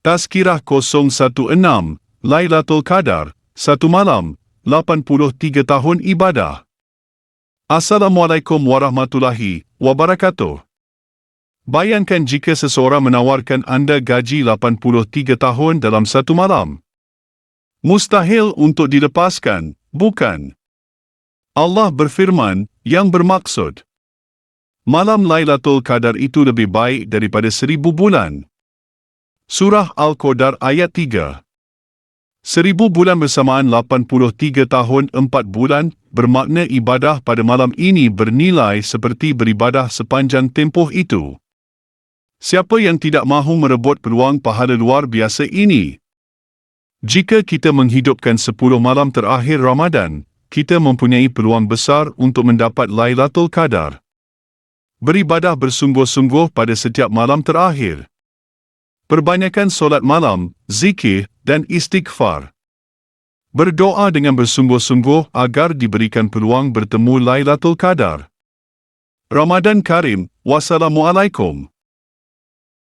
Tazkirah 016, Lailatul Qadar, 1 malam, 83 tahun ibadah. Assalamualaikum warahmatullahi wabarakatuh. Bayangkan jika seseorang menawarkan anda gaji 83 tahun dalam 1 malam. Mustahil untuk dilepaskan, bukan? Allah berfirman, yang bermaksud, malam Lailatul Qadar itu lebih baik daripada 1000 bulan. Surah Al-Qadar ayat 3. 1000 bulan bersamaan 83 tahun 4 bulan, bermakna ibadah pada malam ini bernilai seperti beribadah sepanjang tempoh itu. Siapa yang tidak mahu merebut peluang pahala luar biasa ini? Jika kita menghidupkan 10 malam terakhir Ramadan, kita mempunyai peluang besar untuk mendapat Lailatul Qadar. Beribadah bersungguh-sungguh pada setiap malam terakhir. Perbanyakkan solat malam, zikir dan istighfar. Berdoa dengan bersungguh-sungguh agar diberikan peluang bertemu Lailatul Qadar. Ramadan Karim. Wassalamualaikum.